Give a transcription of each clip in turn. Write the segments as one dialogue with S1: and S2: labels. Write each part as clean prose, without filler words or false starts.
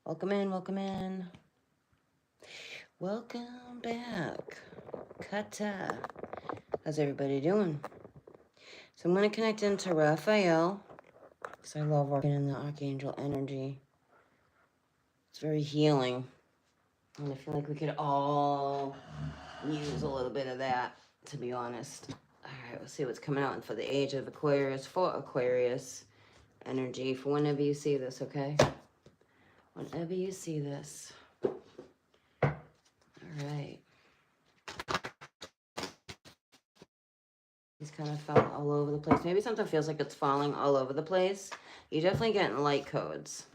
S1: Welcome in, welcome in. Welcome back. Kata. How's everybody doing? So I'm going to connect into Raphael because I love working in the Archangel energy. It's very healing. And I feel like we could all use a little bit of that, to be honest. All right, we'll see what's coming out for the age of Aquarius, for Aquarius energy, for whenever you see this, okay? Whenever you see this. All right. He's kind of fell all over the place. Maybe something feels like it's falling all over the place. You're definitely getting light codes.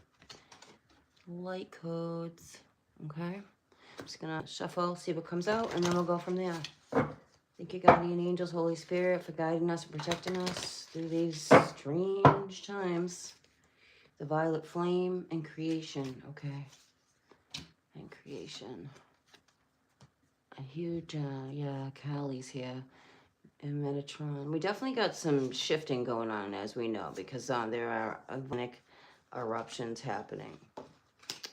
S1: Light codes. Okay. I'm just going to shuffle, see what comes out, and then we'll go from there. Thank you, guardian angels, Holy Spirit, for guiding us and protecting us through these strange times. The violet flame and creation. Okay. And creation. A huge, yeah, Callie's here. And Metatron. We definitely got some shifting going on, as we know, because there are volcanic eruptions happening.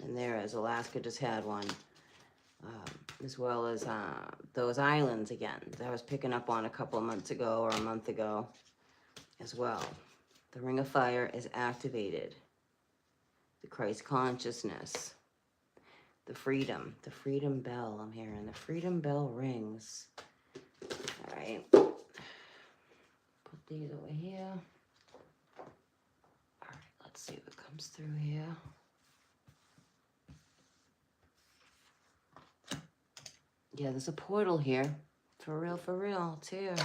S1: And there, as Alaska just had one, as well as those islands again that I was picking up on a couple of months ago or a month ago as well. The Ring of Fire is activated. The Christ consciousness. The freedom bell. I'm hearing the freedom bell rings. All right. Put these over here. All right, let's see what comes through here. Yeah, there's a portal here. For real. It's here.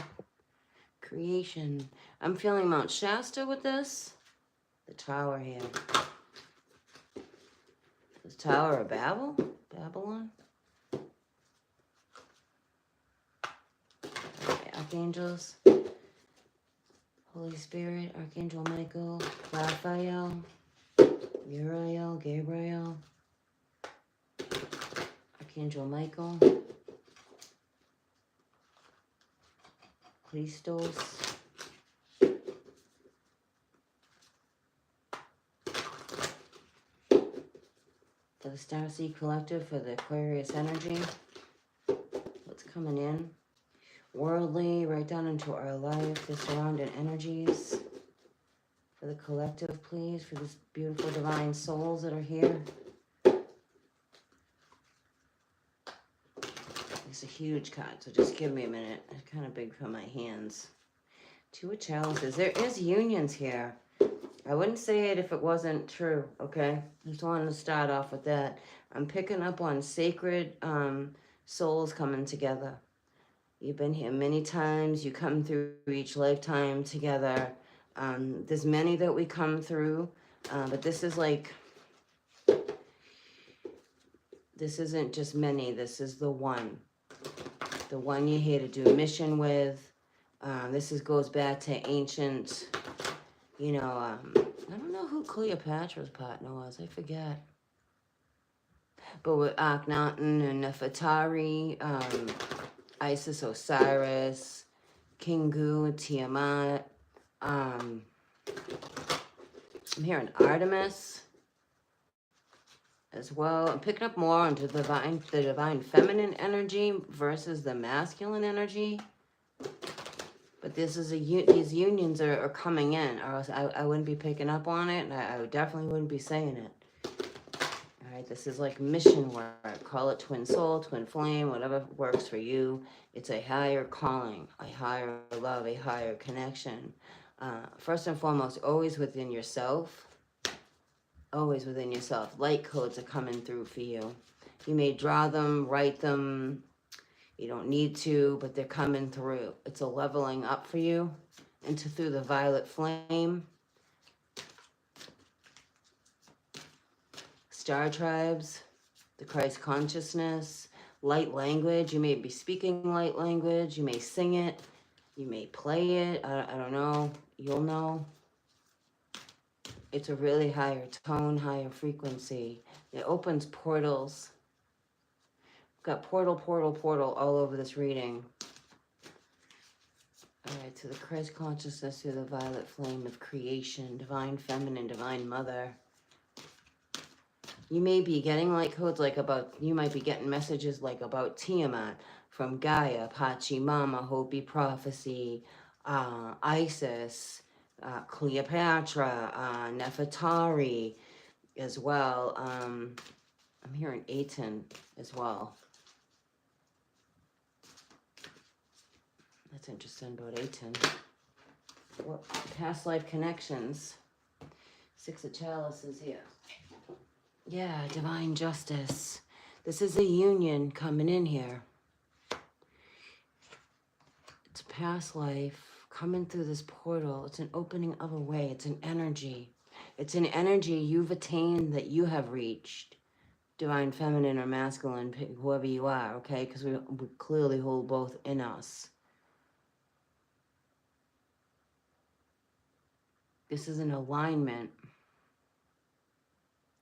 S1: Creation. I'm feeling Mount Shasta with this. The tower here. The Tower of Babylon. Okay, archangels. Holy Spirit, Archangel Michael, Raphael, Uriel, Gabriel, Archangel Michael, Christos, for the StarSeed Collective, for the Aquarius energy. What's coming in? Worldly, right down into our life, the surrounding energies. For the collective, please, for these beautiful divine souls that are here. It's a huge card, so just give me a minute. It's kind of big for my hands. Two of Chalices. There is unions here. I wouldn't say it if it wasn't true, okay? Just wanted to start off with that. I'm picking up on sacred souls coming together. You've been here many times. You come through each lifetime together. There's many that we come through, but this is like, this isn't just many. This is the one. The one you're here to do a mission with. This goes back to ancient, you know, I don't know who Cleopatra's partner was. I forget. But with Akhenaten and Nefertari, Isis, Osiris, Kingu, Tiamat. I'm hearing Artemis as well. I'm picking up more into the divine feminine energy versus the masculine energy. But this is these unions are coming in, or else I wouldn't be picking up on it, and I definitely wouldn't be saying it. All right, this is like mission work. Call it twin soul, twin flame, whatever works for you. It's a higher calling, a higher love, a higher connection. First and foremost, always within yourself. Always within yourself. Light codes are coming through for you. You may draw them, write them. You don't need to, but they're coming through. It's a leveling up for you into through the violet flame. Star tribes, the Christ consciousness, light language. You may be speaking light language. You may sing it. You may play it. I don't know. You'll know. It's a really higher tone, higher frequency. It opens portals. Got portal all over this reading. All right, to the Christ consciousness through the violet flame of creation, divine feminine, divine mother. You may be getting light codes like about, you might be getting messages like about Tiamat from Gaia, Pachamama, Hopi Prophecy, Isis, Cleopatra, Nefertari as well. I'm hearing Aten as well. That's interesting about Aten. What past life connections? Six of Chalices here. Yeah, divine justice. This is a union coming in here. It's a past life coming through this portal. It's an opening of a way. It's an energy. It's an energy you've attained, that you have reached. Divine feminine or masculine, whoever you are, okay? Because we clearly hold both in us. This is an alignment.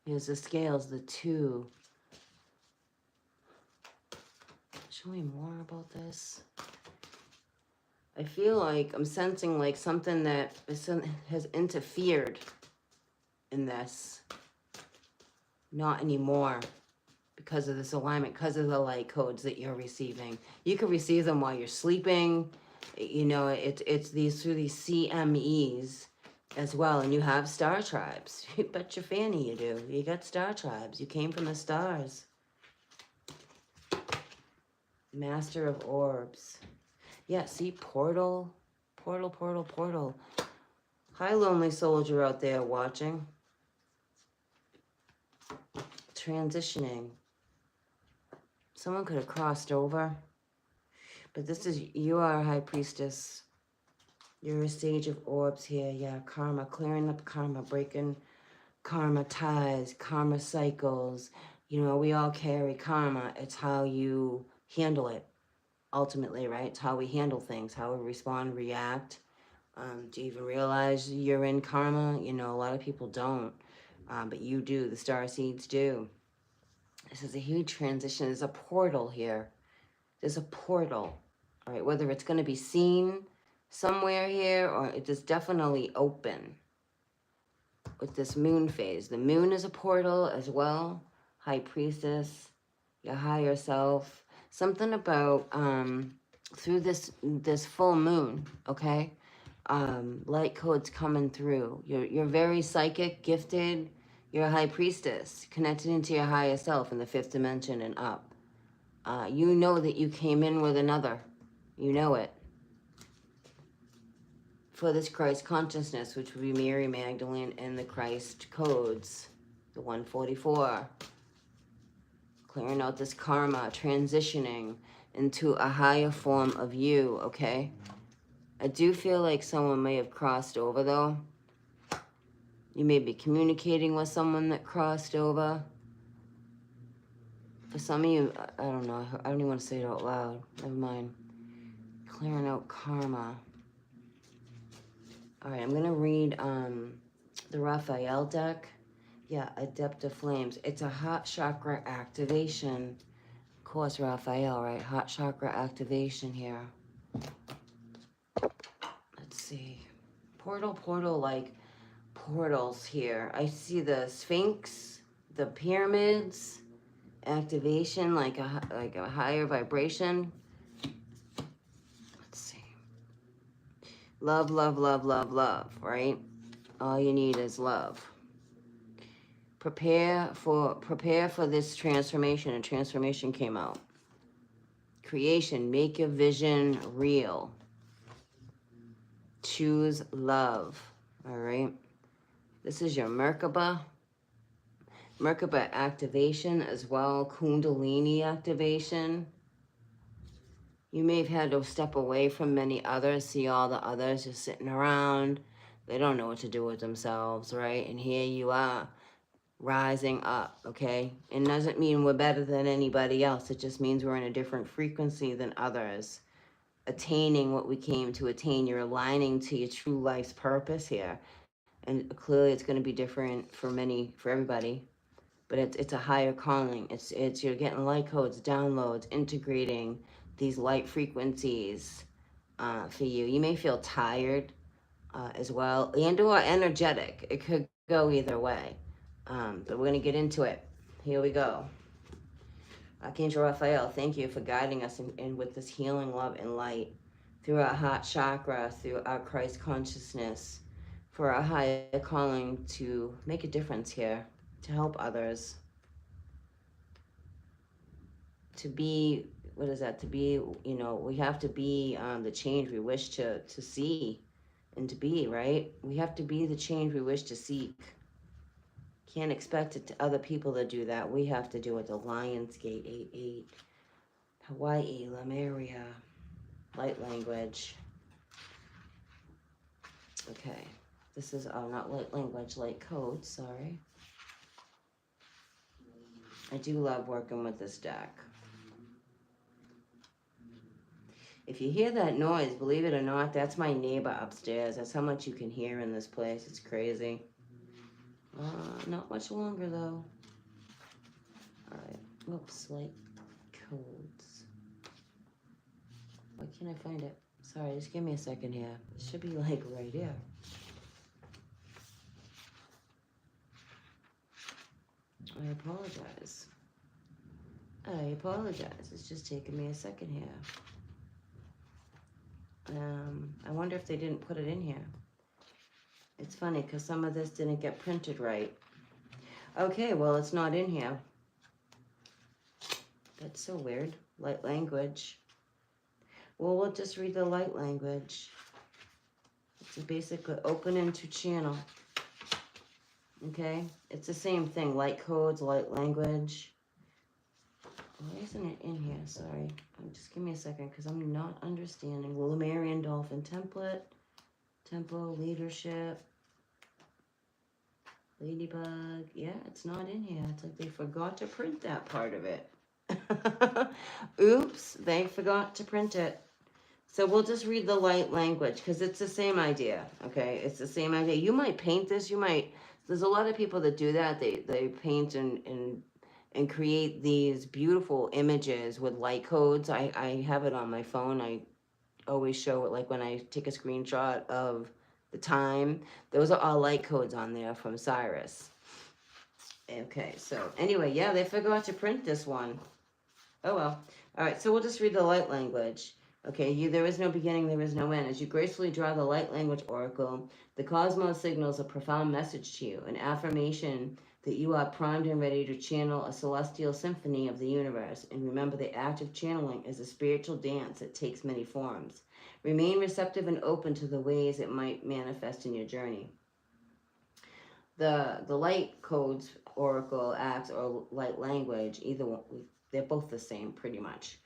S1: Here's the scales, the two. Show me more about this. I feel like I'm sensing like something that has interfered in this. Not anymore, because of this alignment, because of the light codes that you're receiving. You can receive them while you're sleeping. You know, it's these through these CMEs as well. And you have star tribes. You bet your fanny you do. You got star tribes. You came from the stars. Master of Orbs. Yeah, see, portal. Hi, lonely soldier out there watching. Transitioning. Someone could have crossed over. But this is, you are a high priestess. You're a sage of orbs here. Yeah, karma, clearing up karma, breaking karma ties, karma cycles. You know, we all carry karma. It's how you handle it, ultimately, right? It's how we handle things, how we respond, react. Do you even realize you're in karma? You know, a lot of people don't, but you do. The starseeds do. This is a huge transition. There's a portal here. There's a portal, all right? Whether it's going to be seen somewhere here, or it is definitely open with this moon phase. The moon is a portal as well. High priestess, your higher self. Something about through this full moon, okay? Light codes coming through. You're very psychic, gifted. You're a high priestess, connected into your higher self in the 5th dimension and up. You know that you came in with another. You know it. For this Christ consciousness, which would be Mary Magdalene and the Christ codes, the 144. Clearing out this karma, transitioning into a higher form of you, okay? I do feel like someone may have crossed over, though. You may be communicating with someone that crossed over. For some of you, I don't know. I don't even want to say it out loud. Never mind. Clearing out karma. All right, I'm going to read the Raphael deck. Yeah, Adept of Flames. It's a heart chakra activation. Of course, Raphael, right? Heart chakra activation here. Let's see. Portal, like portals here. I see the Sphinx, the pyramids, activation, like a higher vibration. Let's see. Love, right? All you need is love. Prepare for this transformation. A transformation came out. Creation, make your vision real. Choose love. All right. This is your Merkaba. Merkaba activation as well. Kundalini activation. You may have had to step away from many others. See all the others just sitting around. They don't know what to do with themselves, right? And here you are, rising up, okay? It doesn't mean we're better than anybody else. It just means we're in a different frequency than others. Attaining what we came to attain. You're aligning to your true life's purpose here. And clearly it's going to be different for everybody. But it's a higher calling. It's you're getting light codes, downloads, integrating these light frequencies for you. You may feel tired as well, and or energetic. It could go either way. But we're going to get into it. here we go. Archangel Raphael, thank you for guiding us in with this healing love and light through our heart chakra, through our Christ consciousness, for our higher calling to make a difference here, to help others, to be, what is that, to be, you know, we have to be the change we wish to see and to be, right? We have to be the change we wish to seek. Can't expect it to other people to do that. We have to do it. The Lionsgate 88, Hawaii, Lemuria, light language. Okay, this is, oh, not light language, light code, sorry. I do love working with this deck. If you hear that noise, believe it or not, that's my neighbor upstairs. That's how much you can hear in this place. It's crazy. Not much longer, though. All right. Oops, light codes. Why can't I find it? Sorry, just give me a second here. It should be, like, right here. I apologize. I apologize. It's just taking me a second here. I wonder if they didn't put it in here. It's funny because some of this didn't get printed right. Okay, well, it's not in here. That's so weird. Light language. Well, we'll just read the light language. It's basically open into channel. Okay? It's the same thing. Light codes, light language. Why isn't it in here? Sorry. Just give me a second because I'm not understanding. Lemurian Dolphin Template. Tempo, Leadership. Ladybug. Yeah, it's not in here. It's like they forgot to print that part of it. Oops, they forgot to print it. So we'll just read the light language because it's the same idea. Okay, it's the same idea. You might paint this. You might. There's a lot of people that do that. They paint and create these beautiful images with light codes. I have it on my phone. I always show it, like when I take a screenshot of the time. Those are all light codes on there from Cyrus. Okay, so anyway, yeah, they forgot to print this one. Oh well. All right, so we'll just read the light language. Okay, there is no beginning, there is no end. As you gracefully draw the light language oracle, the cosmos signals a profound message to you, an affirmation that you are primed and ready to channel a celestial symphony of the universe. And remember, the act of channeling is a spiritual dance that takes many forms. Remain receptive and open to the ways it might manifest in your journey. The light codes, oracle, acts, or light language, either one, they're both the same pretty much.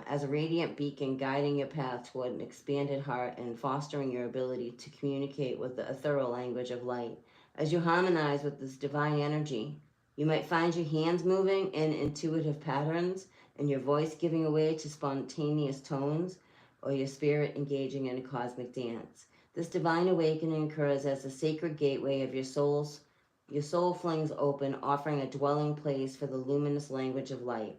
S1: As a radiant beacon guiding your path toward an expanded heart and fostering your ability to communicate with the ethereal language of light. As you harmonize with this divine energy, you might find your hands moving in intuitive patterns and your voice giving away to spontaneous tones, or your spirit engaging in a cosmic dance. This divine awakening occurs as the sacred gateway of your soul flings open, offering a dwelling place for the luminous language of light.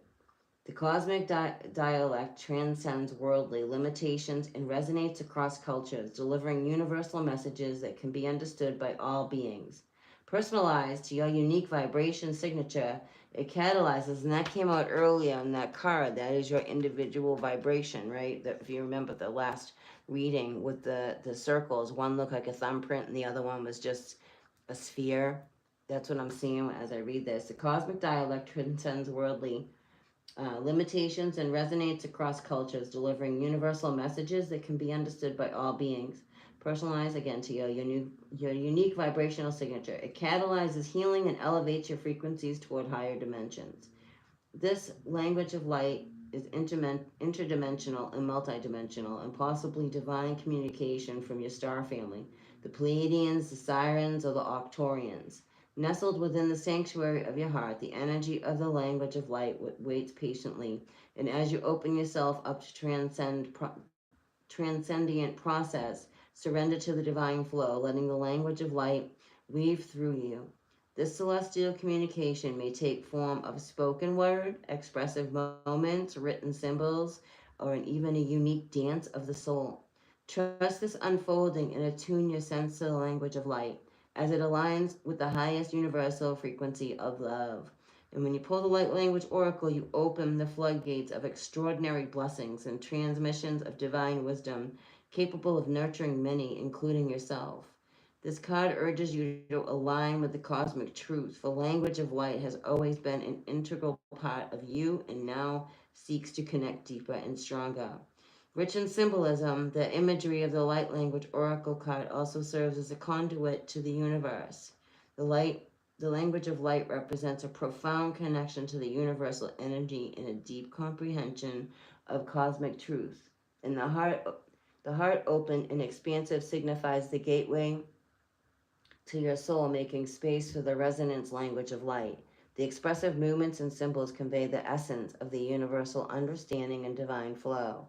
S1: The cosmic dialect transcends worldly limitations and resonates across cultures, delivering universal messages that can be understood by all beings. Personalized to your unique vibration signature, it catalyzes, and that came out earlier in that card. That is your individual vibration, right? If you remember the last reading with the circles, one looked like a thumbprint and the other one was just a sphere. That's what I'm seeing as I read this. The cosmic dialect transcends worldly limitations and resonates across cultures, delivering universal messages that can be understood by all beings. Personalized, again, to your unique vibrational signature. It catalyzes healing and elevates your frequencies toward higher dimensions. This language of light is interdimensional and multidimensional, and possibly divine communication from your star family, the Pleiadians, the Sirens, or the Octorians. Nestled within the sanctuary of your heart, the energy of the language of light waits patiently, and as you open yourself up to transcendent process, surrender to the divine flow, letting the language of light weave through you. This celestial communication may take form of spoken word, expressive moments, written symbols, or even a unique dance of the soul. Trust this unfolding and attune your sense to the language of light, as it aligns with the highest universal frequency of love. And when you pull the light language oracle, you open the floodgates of extraordinary blessings and transmissions of divine wisdom, capable of nurturing many, including yourself. This card urges you to align with the cosmic truth. The language of light has always been an integral part of you and now seeks to connect deeper and stronger. Rich in symbolism, the imagery of the light language oracle card also serves as a conduit to the universe. The language of light represents a profound connection to the universal energy and a deep comprehension of cosmic truth. And the heart open and expansive signifies the gateway to your soul, making space for the resonance language of light. The expressive movements and symbols convey the essence of the universal understanding and divine flow.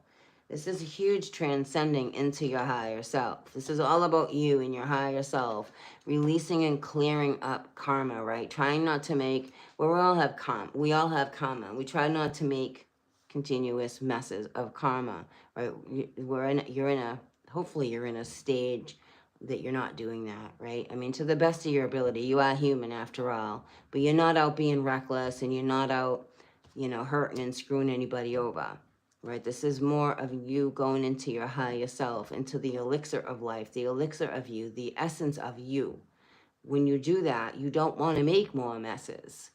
S1: This is a huge transcending into your higher self. This is all about you and your higher self, releasing and clearing up karma, right? Trying not to make, well, we all have karma. We all have karma. We try not to make continuous messes of karma, right? Hopefully you're in a stage that you're not doing that, right? I mean, to the best of your ability, you are human after all, but you're not out being reckless and you're not out, hurting and screwing anybody over, right? This is more of you going into your higher self, into the elixir of life, the elixir of you, the essence of you. When you do that, you don't want to make more messes,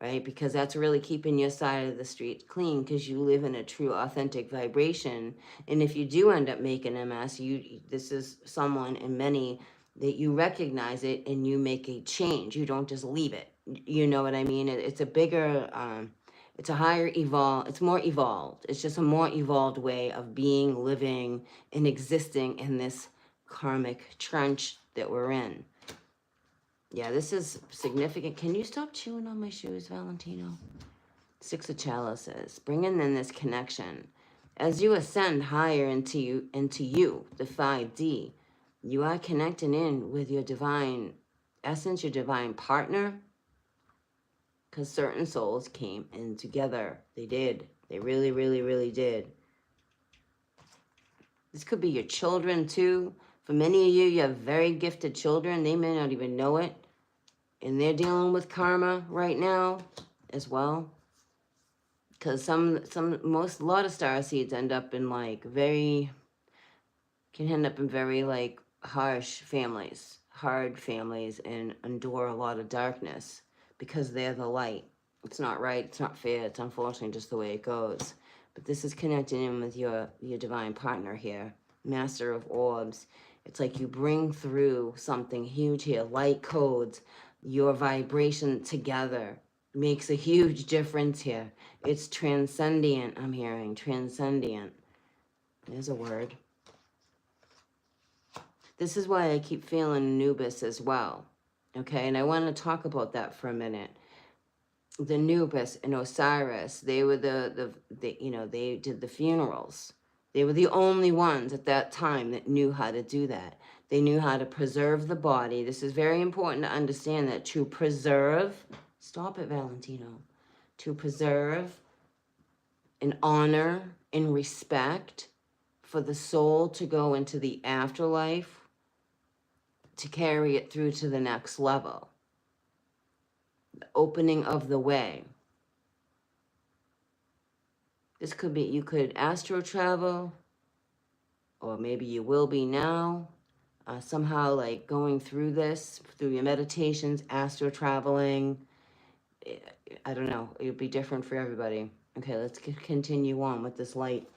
S1: right? Because that's really keeping your side of the street clean, because you live in a true authentic vibration. And if you do end up making a mess, this is someone in many that you recognize it and you make a change. You don't just leave it. You know what I mean? It's a bigger, it's a higher it's more evolved. It's just a more evolved way of being, living, and existing in this karmic trench that we're in. Yeah, this is significant. Can you stop chewing on my shoes, Valentino? Six of Chalices, bringing in this connection. As you ascend higher into you, the 5D, you are connecting in with your divine essence, your divine partner, because certain souls came in together. They did. They really, really, really did. This could be your children, too. For many of you, you have very gifted children. They may not even know it. And they're dealing with karma right now as well. Because a lot of star seeds end up in can end up in very harsh families, hard families, and endure a lot of darkness because they're the light. It's not right, it's not fair, it's unfortunately just the way it goes. But this is connecting in with your divine partner here, Master of Orbs. It's like you bring through something huge here, light codes. Your vibration together makes a huge difference here. It's transcendent, I'm hearing. Transcendent. There's a word. This is why I keep feeling Anubis as well. Okay, and I want to talk about that for a minute. The Anubis and Osiris, they were they did the funerals. They were the only ones at that time that knew how to do that. They knew how to preserve the body. This is very important to understand, that to preserve, stop it, Valentino, to preserve and honor and respect for the soul to go into the afterlife, to carry it through to the next level. The opening of the way. This could be, you could astro travel, or maybe you will be now. Somehow going through this, through your meditations, astro traveling. I don't know. It would be different for everybody. Okay, let's continue on with this light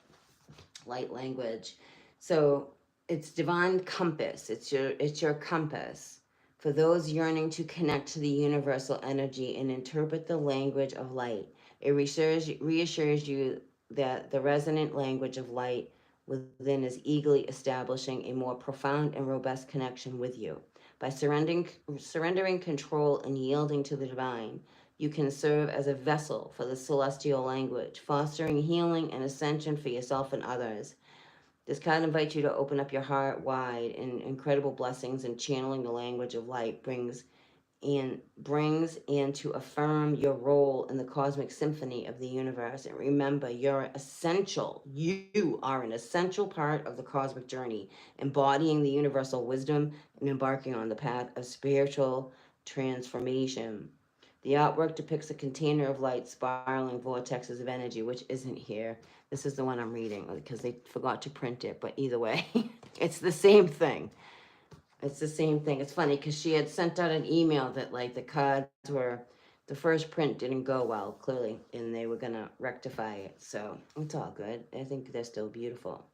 S1: language. So it's divine compass. It's your compass for those yearning to connect to the universal energy and interpret the language of light. It reassures you that the resonant language of light within is eagerly establishing a more profound and robust connection with you. By surrendering control and yielding to the divine, you can serve as a vessel for the celestial language, fostering healing and ascension for yourself and others. This card invites you to open up your heart wide, and incredible blessings and channeling the language of light brings and to affirm your role in the cosmic symphony of the universe. And remember, you're essential. You are an essential part of the cosmic journey, embodying the universal wisdom and embarking on the path of spiritual transformation. The artwork depicts a container of light spiraling vortexes of energy, which isn't here. This is the one I'm reading because they forgot to print it, but either way, it's the same thing. It's the same thing. It's funny because she had sent out an email that like the cards were, the first print didn't go well, clearly, and they were going to rectify it. So it's all good. I think they're still beautiful.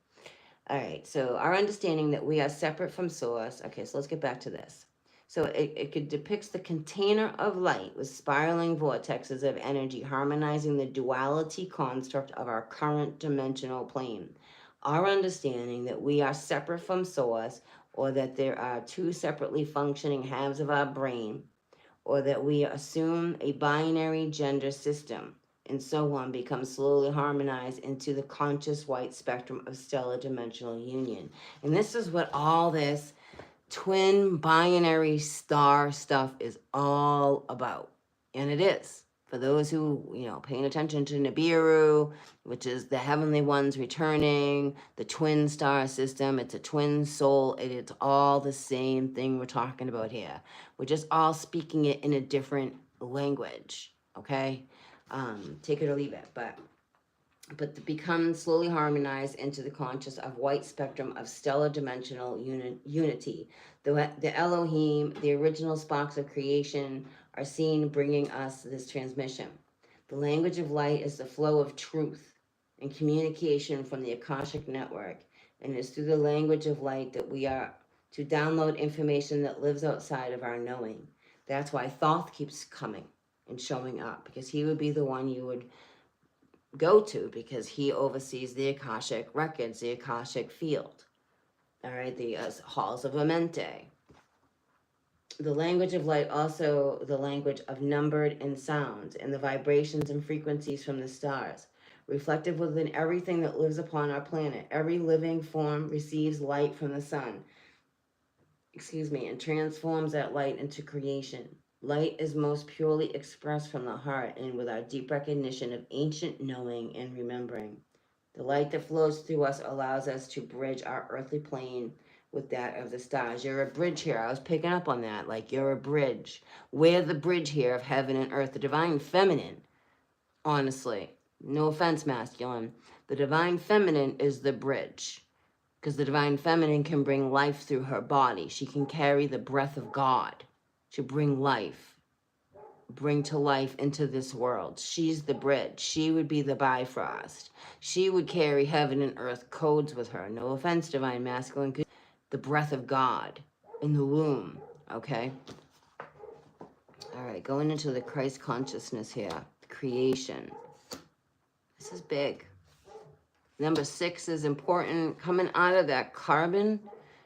S1: All right, so our understanding that we are separate from source. Okay, so let's get back to this. So it depicts the container of light with spiraling vortexes of energy harmonizing the duality construct of our current dimensional plane. Our understanding that we are separate from source, or that there are two separately functioning halves of our brain, or that we assume a binary gender system, and so on, becomes slowly harmonized into the conscious white spectrum of stellar dimensional union. And this is what all this twin binary star stuff is all about. And it is. For those who, paying attention to Nibiru, which is the heavenly ones returning, the twin star system, it's a twin soul, it's all the same thing we're talking about here. We're just all speaking it in a different language, okay? Take it or leave it, but to become slowly harmonized into the conscious of white spectrum of stellar dimensional unity. The Elohim, the original sparks of creation, are seen bringing us this transmission. The language of light is the flow of truth and communication from the Akashic network, and it's through the language of light that we are to download information that lives outside of our knowing. That's why Thoth keeps coming and showing up, because he would be the one you would go to, because he oversees the Akashic records, the Akashic field. All right, the halls of Amente. The language of light, also the language of numbered and sounds, and the vibrations and frequencies from the stars. Reflective within everything that lives upon our planet. Every living form receives light from the sun, and transforms that light into creation. Light is most purely expressed from the heart and with our deep recognition of ancient knowing and remembering. The light that flows through us allows us to bridge our earthly plane with that of the stars. You're a bridge here. I was picking up on that. Like, you're a bridge. We're the bridge here of heaven and earth. The divine feminine, honestly. No offense, masculine. The divine feminine is the bridge. Because the divine feminine can bring life through her body. She can carry the breath of God to bring life, bring to life into this world. She's the bridge. She would be the Bifrost. She would carry heaven and earth codes with her. No offense, divine masculine. The breath of God in the womb, okay? All right, going into the Christ consciousness here, creation. This is big. Number 6 is important, coming out of that carbon,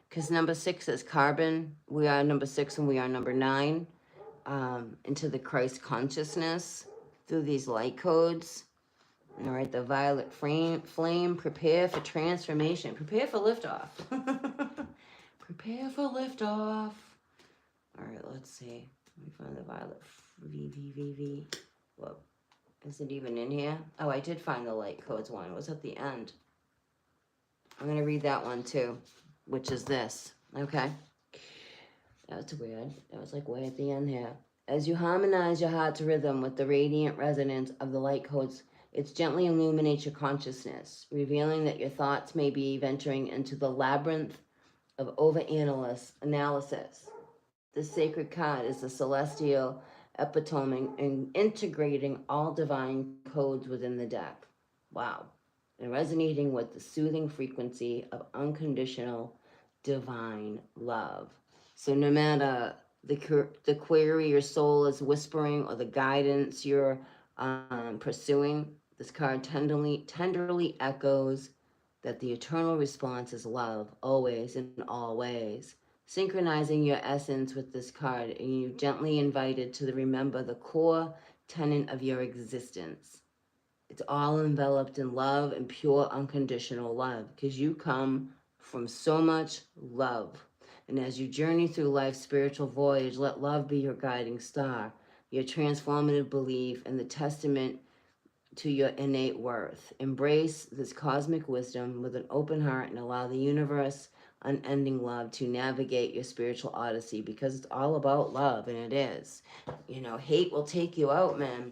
S1: because number 6 is carbon. We are number 6 and we are number 9. Into the Christ consciousness through these light codes. All right, the violet flame, prepare for transformation. Prepare for liftoff. Prepare for liftoff. All right, let's see. Let me find the violet V. Whoa. Is it even in here? Oh, I did find the light codes one. It was at the end. I'm going to read that one too, which is this. Okay. That's weird. That was like way at the end here. As you harmonize your heart's rhythm with the radiant resonance of the light codes, it gently illuminates your consciousness, revealing that your thoughts may be venturing into the labyrinth of overanalysis. This sacred card is the celestial epitome and integrating all divine codes within the deck. Wow. And resonating with the soothing frequency of unconditional divine love. So no matter the query your soul is whispering or the guidance you're pursuing, this card tenderly echoes that the eternal response is love, always and always. Synchronizing your essence with this card, and you gently invited to remember the core tenet of your existence. It's all enveloped in love and pure unconditional love, because you come from so much love. And as you journey through life's spiritual voyage, let love be your guiding star, your transformative belief, and the testament to your innate worth. Embrace this cosmic wisdom with an open heart and allow the universe unending love to navigate your spiritual odyssey, because it's all about love, and it is. You know, hate will take you out, man.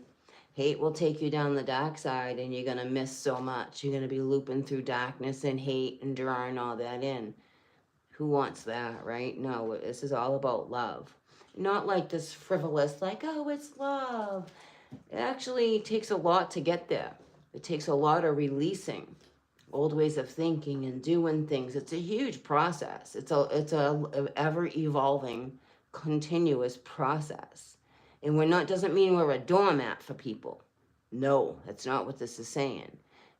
S1: Hate will take you down the dark side, and you're going to miss so much. You're going to be looping through darkness and hate and drawing all that in. Who wants that, right? No, this is all about love. Not like this frivolous, like, oh, it's love. It actually takes a lot to get there. It takes a lot of releasing old ways of thinking and doing things. It's a huge process. It's a ever evolving, continuous process. And we're not, doesn't mean we're a doormat for people. No, that's not what this is saying.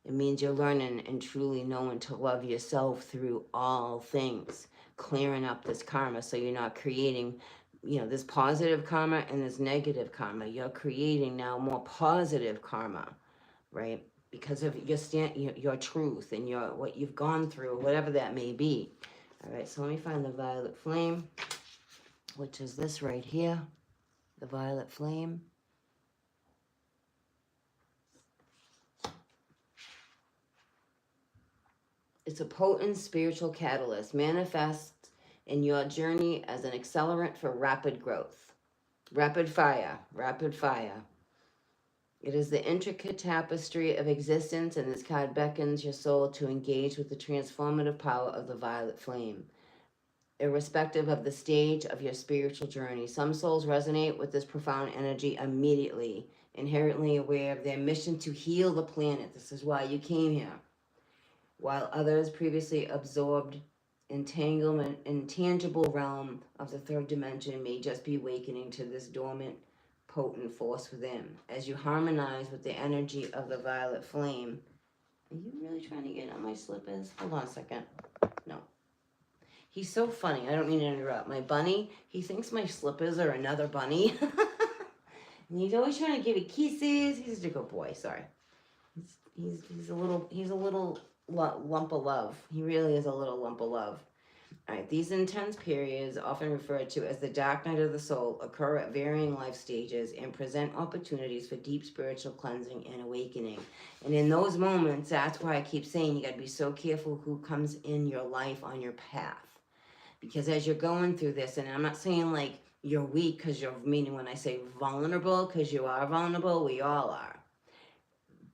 S1: It means you're learning and truly knowing to love yourself through all things, clearing up this karma so you're not creating, you know, this positive karma and this negative karma. You're creating now more positive karma, right? Because of your truth and your what you've gone through, whatever that may be. All right, so let me find the violet flame, which is this right here, the violet flame. It's a potent spiritual catalyst, manifests in your journey as an accelerant for rapid growth. Rapid fire, rapid fire. It is the intricate tapestry of existence, and this card beckons your soul to engage with the transformative power of the violet flame. Irrespective of the stage of your spiritual journey, some souls resonate with this profound energy immediately, inherently aware of their mission to heal the planet. This is why you came here. While others previously absorbed entanglement, intangible realm of the third dimension may just be awakening to this dormant, potent force within. As you harmonize with the energy of the violet flame, are you really trying to get on my slippers? Hold on a second. No. He's so funny. I don't mean to interrupt. My bunny, he thinks my slippers are another bunny. And he's always trying to give me kisses. He's just a good boy. Sorry. He's a little lump of love. He really is a little lump of love. All right, these intense periods, often referred to as the dark night of the soul, occur at varying life stages and present opportunities for deep spiritual cleansing and awakening. And in those moments, that's why I keep saying you got to be so careful who comes in your life on your path. Because as you're going through this, and I'm not saying like you're weak because you're, meaning when I say vulnerable, because you are vulnerable, we all are.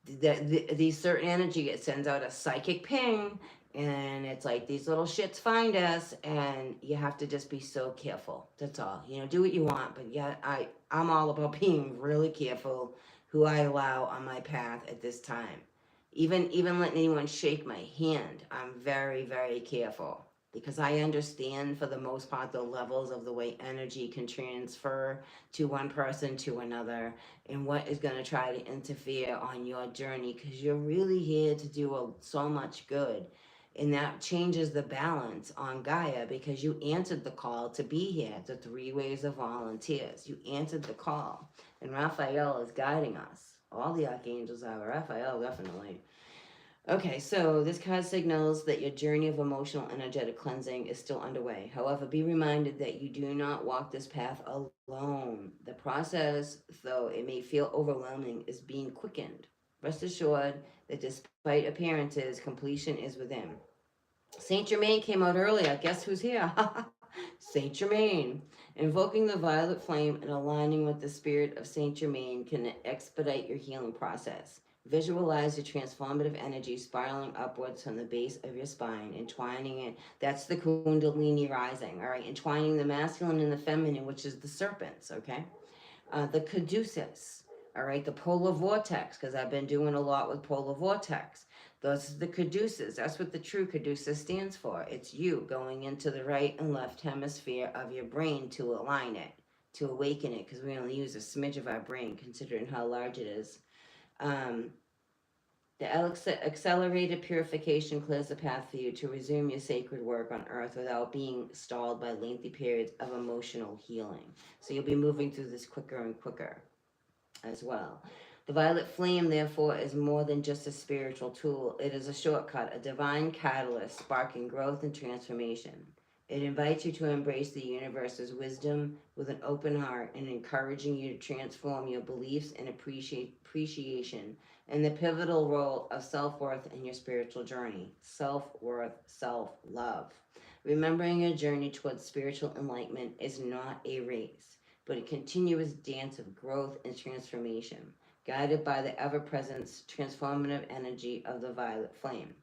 S1: These certain energy, it sends out a psychic ping, and it's like these little shits find us, and you have to just be so careful. That's all. You know, do what you want, but yeah, I'm all about being really careful who I allow on my path at this time. Even letting anyone shake my hand, I'm very, very careful, because I understand for the most part the levels of the way energy can transfer to one person to another, and what is going to try to interfere on your journey, because you're really here to do so much good. And that changes the balance on Gaia, because you answered the call to be here, the 3 ways of volunteers. You answered the call, and Raphael is guiding us. All the archangels are, Raphael definitely. Okay, so this card signals that your journey of emotional energetic cleansing is still underway. However, be reminded that you do not walk this path alone. The process, though it may feel overwhelming, is being quickened. Rest assured that despite appearances, completion is within. Saint Germain came out earlier. Guess who's here? Saint Germain. Invoking the violet flame and aligning with the spirit of Saint Germain can expedite your healing process. Visualize the transformative energy spiraling upwards from the base of your spine, entwining it. That's the Kundalini rising, all right? Entwining the masculine and the feminine, which is the serpents, okay? The caduceus, all right? The polar vortex, because I've been doing a lot with polar vortex. Those are the caduceus. That's what the true caduceus stands for. It's you going into the right and left hemisphere of your brain to align it, to awaken it, because we only use a smidge of our brain, considering how large it is. The accelerated purification clears the path for you to resume your sacred work on earth without being stalled by lengthy periods of emotional healing. So you'll be moving through this quicker and quicker as well. The violet flame, therefore, is more than just a spiritual tool. It is a shortcut, a divine catalyst sparking growth and transformation. It invites you to embrace the universe's wisdom with an open heart and encouraging you to transform your beliefs and appreciation and the pivotal role of self-worth in your spiritual journey. Self-worth, self-love. Remembering your journey towards spiritual enlightenment is not a race, but a continuous dance of growth and transformation, guided by the ever-present transformative energy of the violet flame.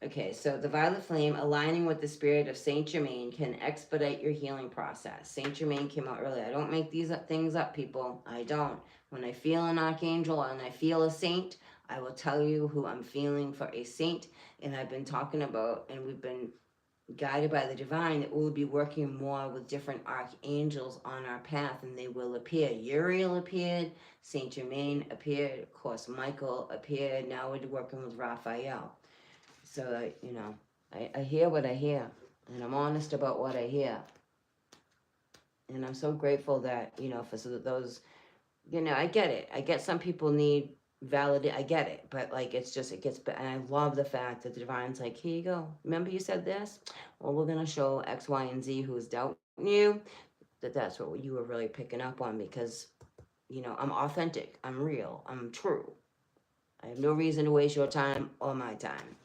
S1: Okay, so the violet flame aligning with the spirit of Saint Germain can expedite your healing process. Saint Germain came out earlier. I don't make these things up, people. I don't. When I feel an archangel and I feel a saint, I will tell you who I'm feeling for a saint. And I've been talking about, and we've been guided by the divine, that we'll be working more with different archangels on our path, and they will appear. Uriel appeared, Saint Germain appeared, of course Michael appeared. Now we're working with Raphael. So, you know, I hear what I hear, and I'm honest about what I hear. And I'm so grateful that, you know, for those, you know, I get it. I get some people need validate. I get it. But, like, it's just, it gets, and I love the fact that the divine's like, here you go. Remember you said this? Well, we're going to show X, Y, and Z who's doubting you that's what you were really picking up on, because, you know, I'm authentic. I'm real. I'm true. I have no reason to waste your time or my time.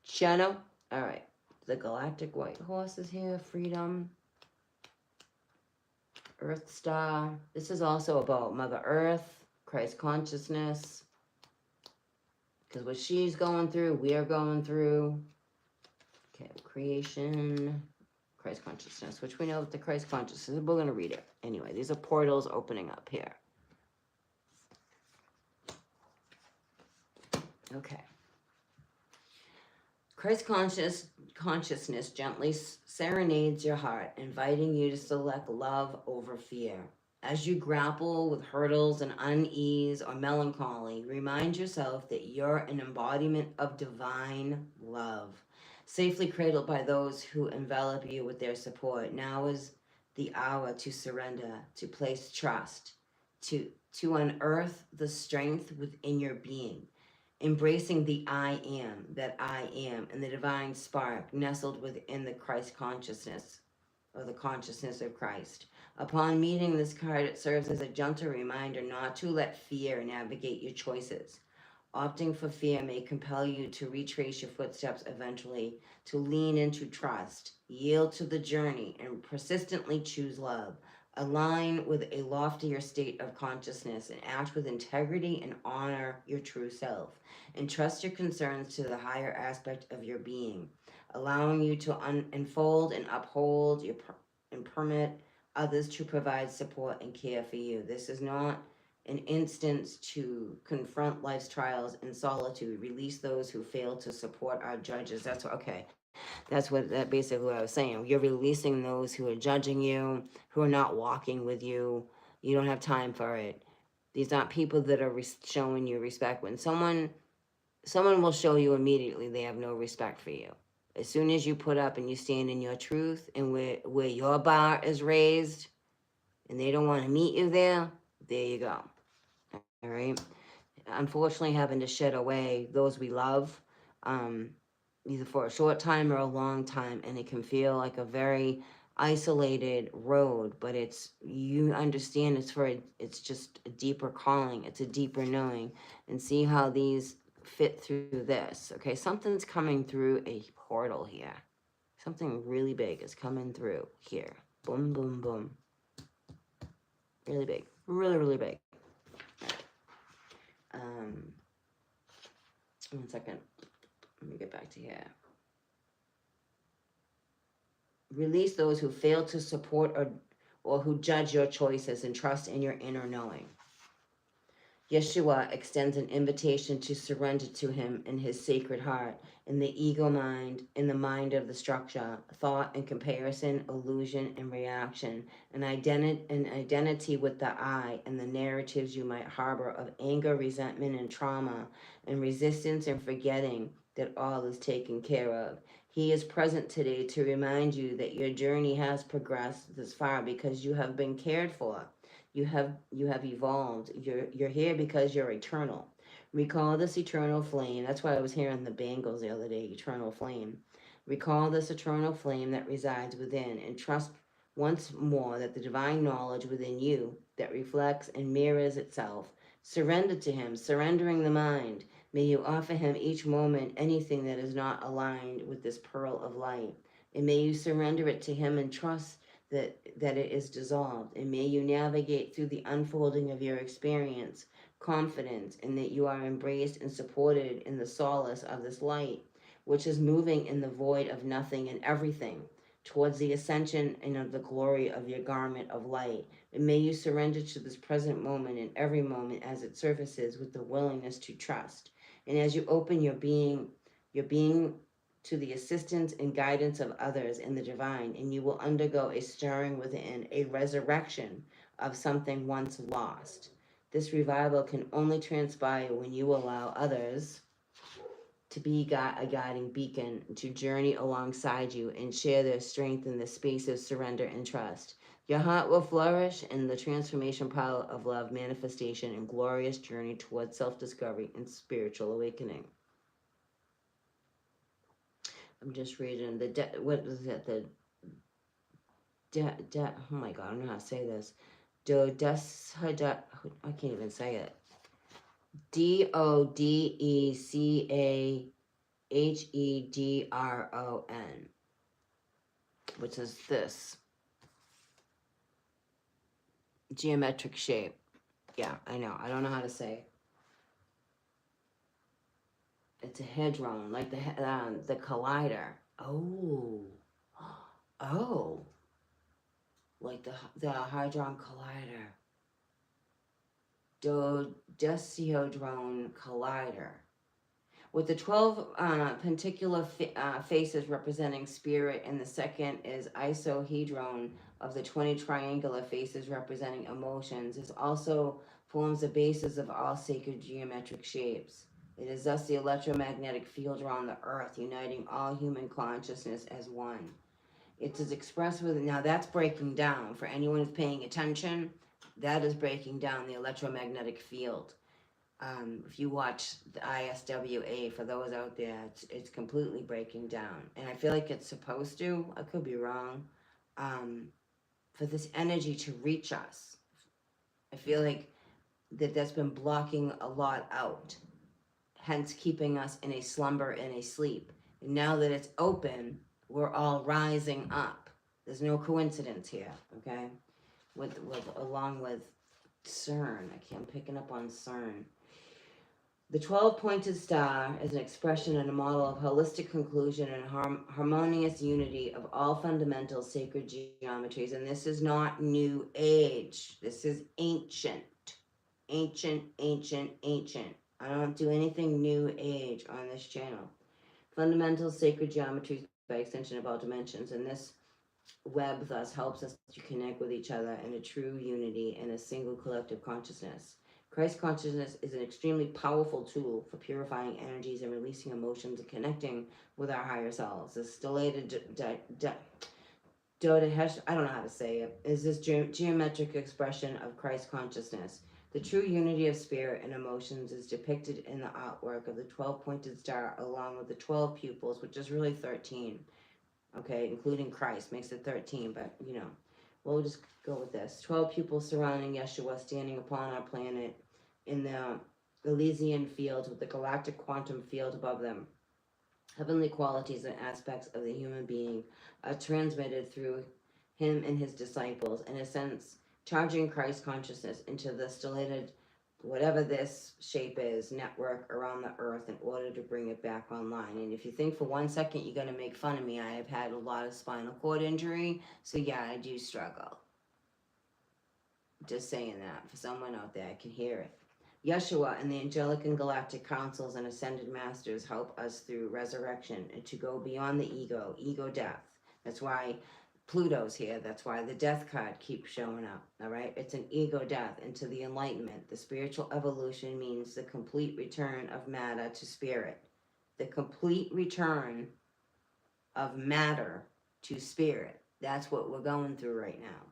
S1: Channel. All right. The Galactic White Horse is here. Freedom. Earth Star. This is also about Mother Earth, Christ consciousness. Because what she's going through, we are going through. Okay, creation, Christ consciousness, which we know the Christ consciousness. We're going to read it. Anyway, these are portals opening up here. Okay. Christ consciousness gently serenades your heart, inviting you to select love over fear. As you grapple with hurdles and unease or melancholy, remind yourself that you're an embodiment of divine love, safely cradled by those who envelop you with their support. Now is the hour to surrender, to place trust, to unearth the strength within your being. Embracing the I am, that I am, and the divine spark nestled within the Christ consciousness, or the consciousness of Christ. Upon meeting this card, it serves as a gentle reminder not to let fear navigate your choices. Opting for fear may compel you to retrace your footsteps eventually, to lean into trust, yield to the journey, and persistently choose love. Align with a loftier state of consciousness and act with integrity and honor your true self. Entrust your concerns to the higher aspect of your being, allowing you to unfold and uphold and permit others to provide support and care for you. This is not an instance to confront life's trials in solitude. Release those who fail to support our judges. That's what, okay. That's basically what I was saying. You're releasing those who are judging you, who are not walking with you. You don't have time for it. These aren't people that are showing you respect. When someone will show you immediately they have no respect for you. As soon as you put up and you stand in your truth and where your bar is raised and they don't want to meet you there you go. All right. Unfortunately, having to shed away those we love, either for a short time or a long time, and it can feel like a very isolated road, but you understand it's just a deeper calling, it's a deeper knowing, and see how these fit through this. Okay, something's coming through a portal here. Something really big is coming through here. Boom, boom, boom. Really big. Really, really big. One second. Let me get back to here. Release those who fail to support or who judge your choices, and trust in your inner knowing. Yeshua extends an invitation to surrender to him in his sacred heart, in the ego mind, in the mind of the structure, thought and comparison, illusion and reaction, an identity with the I, and the narratives you might harbor of anger, resentment, and trauma, and resistance and forgetting that all is taken care of. He is present today to remind you that your journey has progressed this far because you have been cared for. You have evolved. You're here because you're eternal. Recall this eternal flame. That's why I was hearing the Bangles the other day, eternal flame. Recall this eternal flame that resides within, and trust once more that the divine knowledge within you that reflects and mirrors itself. Surrender to him, surrendering the mind. May you offer him each moment anything that is not aligned with this pearl of light. And may you surrender it to him and trust that it is dissolved. And may you navigate through the unfolding of your experience, confident in that you are embraced and supported in the solace of this light, which is moving in the void of nothing and everything, towards the ascension and of the glory of your garment of light. And may you surrender to this present moment and every moment as it surfaces with the willingness to trust. And as you open your being to the assistance and guidance of others in the divine, and you will undergo a stirring within, a resurrection of something once lost. This revival can only transpire when you allow others to be a guiding beacon, to journey alongside you and share their strength in the space of surrender and trust. Your heart will flourish in the transformation power of love, manifestation, and glorious journey towards self-discovery and spiritual awakening. I'm just reading what is it? Oh my God, I don't know how to say this. I can't even say it. Dodecahedron, which is this geometric shape. Yeah, I know. I don't know how to say it. It's a hedron, like the collider. Oh, oh, like the Hadron Collider. Dodecahedron Collider. With the 12 pentacular faces representing spirit, and the second is isohedron of the 20 triangular faces representing emotions. It also forms the basis of all sacred geometric shapes. It is thus the electromagnetic field around the earth, uniting all human consciousness as one. It is expressed with, now that's breaking down. For anyone who's paying attention, that is breaking down the electromagnetic field. If you watch the ISWA, for those out there, it's completely breaking down. And I feel like it's supposed to, I could be wrong, for this energy to reach us. I feel like that's been blocking a lot out, hence keeping us in a slumber and a sleep. And now that it's open, we're all rising up. There's no coincidence here, okay? Along with CERN, I'm picking up on CERN. The 12-pointed star is an expression and a model of holistic conclusion and harmonious unity of all fundamental sacred geometries. And this is not new age. This is ancient. Ancient, ancient, ancient. I don't do anything new age on this channel. Fundamental sacred geometries by extension of all dimensions. And this web thus helps us to connect with each other in a true unity and a single collective consciousness. Christ consciousness is an extremely powerful tool for purifying energies and releasing emotions and connecting with our higher selves. The stellated dodecahesh, I don't know how to say it, is this geometric expression of Christ consciousness. The true unity of spirit and emotions is depicted in the artwork of the 12-pointed star along with the 12 pupils, which is really 13. Okay, including Christ makes it 13, but you know, we'll just go with this. 12 pupils surrounding Yeshua standing upon our planet in the Elysian fields with the galactic quantum field above them. Heavenly qualities and aspects of the human being are transmitted through him and his disciples, in a sense, charging Christ consciousness into the stellated, whatever this shape is, network around the earth in order to bring it back online. And if you think for 1 second you're going to make fun of me, I have had a lot of spinal cord injury, so yeah, I do struggle. Just saying that for someone out there, I can hear it. Yeshua and the angelic and galactic councils and ascended masters help us through resurrection and to go beyond the ego death. That's why Pluto's here. That's why the death card keeps showing up. All right. It's an ego death into the enlightenment. The spiritual evolution means the complete return of matter to spirit. The complete return of matter to spirit. That's what we're going through right now.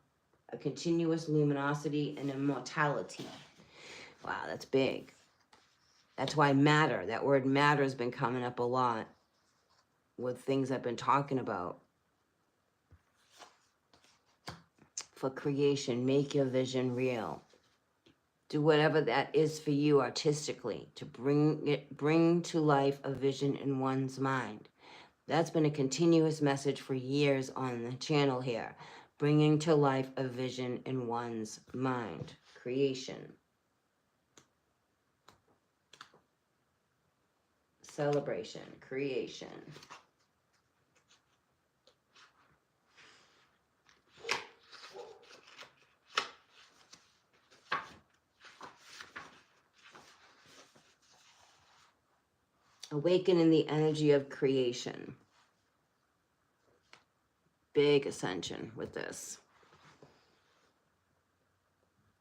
S1: A continuous luminosity and immortality. Wow, that's big. That's why matter, that word matter has been coming up a lot with things I've been talking about. For creation, make your vision real. Do whatever that is for you artistically to bring to life a vision in one's mind. That's been a continuous message for years on the channel here. Bringing to life a vision in one's mind. Creation. Celebration. Creation. Awakening the energy of creation. Big ascension with this.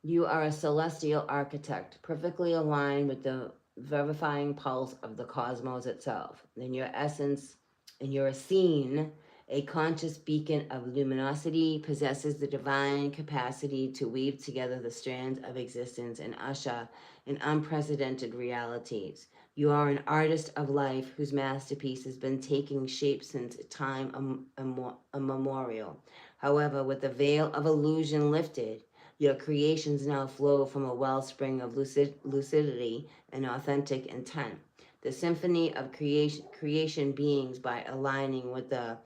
S1: You are a celestial architect, perfectly aligned with the vivifying pulse of the cosmos itself. In your essence, in your scene, a conscious beacon of luminosity possesses the divine capacity to weave together the strands of existence and usher in unprecedented realities. You are an artist of life whose masterpiece has been taking shape since time immemorial. However, with the veil of illusion lifted, your creations now flow from a wellspring of lucidity and authentic intent. The symphony of creation beings by aligning with the,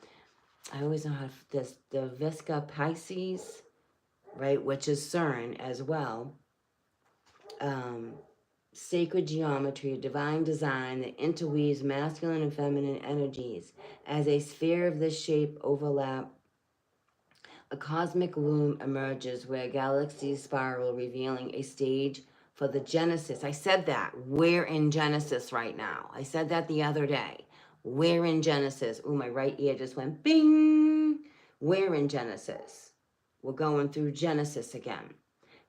S1: I always know how this, the Visca Pisces, right, which is CERN as well. Sacred geometry, divine design that interweaves masculine and feminine energies. As a sphere of this shape overlap, a cosmic womb emerges where galaxies spiral, revealing a stage for the Genesis. I said that. We're in Genesis right now. I said that the other day. We're in Genesis. Ooh, my right ear just went bing. We're in Genesis. We're going through Genesis again.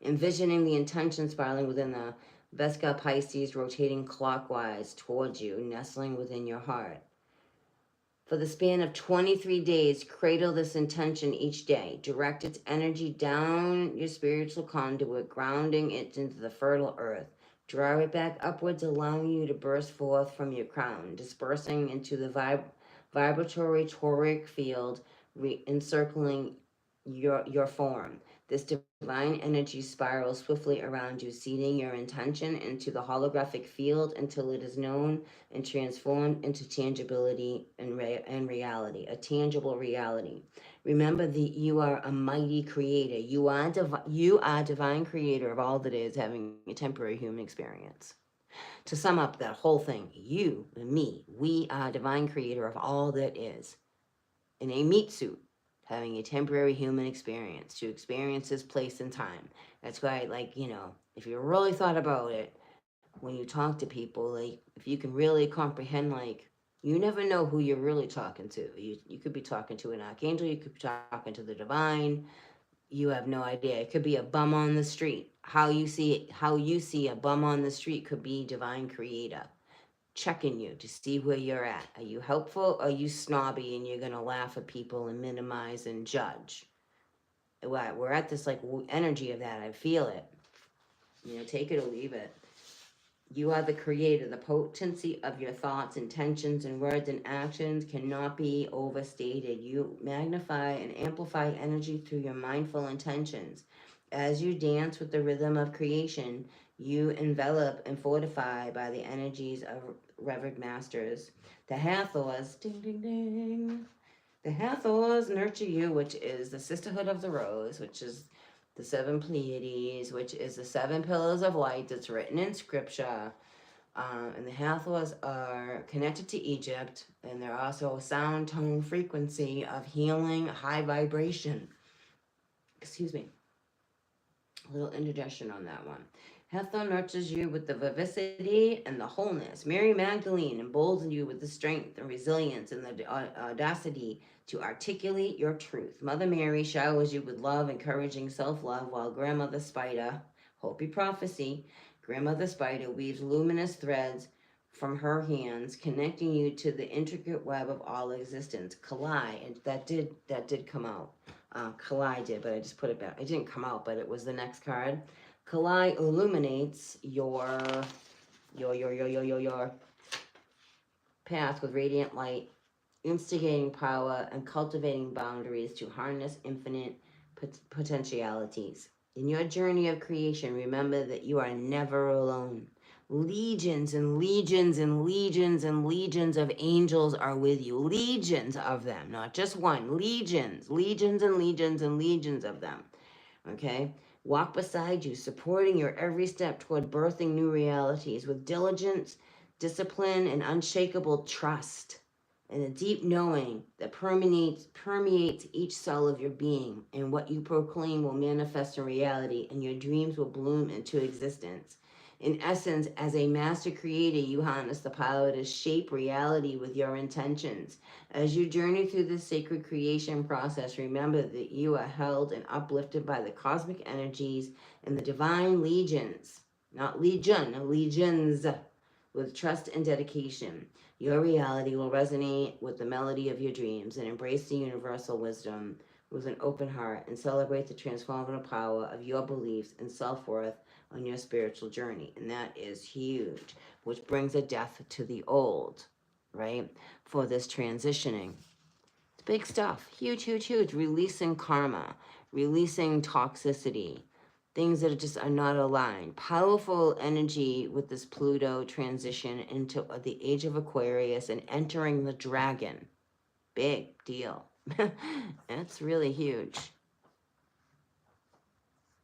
S1: Envisioning the intention spiraling within the Vesca Pisces, rotating clockwise towards you, nestling within your heart. For the span of 23 days, cradle this intention each day. Direct its energy down your spiritual conduit, grounding it into the fertile earth. Draw it back upwards, allowing you to burst forth from your crown, dispersing into the vibratory toric field, encircling your form. This divine energy spirals swiftly around you, seeding your intention into the holographic field until it is known and transformed into tangibility and reality, a tangible reality. Remember that you are a mighty creator. You are divine creator of all that is, having a temporary human experience. To sum up that whole thing, you and me, we are divine creator of all that is, in a meat suit, having a temporary human experience, to experience this place and time. That's why, like, you know, if you really thought about it, when you talk to people, like, if you can really comprehend, like, you never know who you're really talking to. You could be talking to an archangel, you could be talking to the divine, you have no idea. It could be a bum on the street. How you see a bum on the street could be divine creator checking you to see where you're at. Are you helpful? Or are you snobby and you're going to laugh at people and minimize and judge? We're at this like energy of that. I feel it. You know, take it or leave it. You are the creator. The potency of your thoughts, intentions, and words and actions cannot be overstated. You magnify and amplify energy through your mindful intentions. As you dance with the rhythm of creation, you envelop and fortify by the energies of revered masters. The Hathors, ding, ding, ding. The Hathors nurture you, which is the Sisterhood of the Rose, which is the 7 Pleiades, which is the 7 pillars of light that's written in scripture. And the Hathors are connected to Egypt, and they're also a sound, tone, frequency of healing, high vibration. Excuse me. A little indigestion on that one. Hathor nurtures you with the vivacity and the wholeness. Mary Magdalene emboldens you with the strength and resilience and the audacity to articulate your truth. Mother Mary showers you with love, encouraging self-love, while Grandmother Spider, Hopi prophecy, Grandmother Spider weaves luminous threads from her hands, connecting you to the intricate web of all existence. Kalai, and that did come out. Kalai did, but I just put it back. It didn't come out, but it was the next card. Kalai illuminates your path with radiant light, instigating power and cultivating boundaries to harness infinite potentialities. In your journey of creation, remember that you are never alone. Legions and legions and legions and legions of angels are with you. Legions of them, not just one. Legions, legions and legions and legions of them. Okay? Walk beside you, supporting your every step toward birthing new realities with diligence, discipline, and unshakable trust, and a deep knowing that permeates each cell of your being, and what you proclaim will manifest in reality, and your dreams will bloom into existence. In essence, as a master creator, you harness the power to shape reality with your intentions. As you journey through this sacred creation process, remember that you are held and uplifted by the cosmic energies and the divine legions, not legion, legions, with trust and dedication. Your reality will resonate with the melody of your dreams and embrace the universal wisdom with an open heart and celebrate the transformative power of your beliefs and self-worth on your spiritual journey. And that is huge, which brings a death to the old, right? For this transitioning. It's big stuff. Huge, huge, huge. Releasing karma, releasing toxicity, things that are not aligned. Powerful energy with this Pluto transition into the age of Aquarius and entering the dragon. Big deal. That's really huge.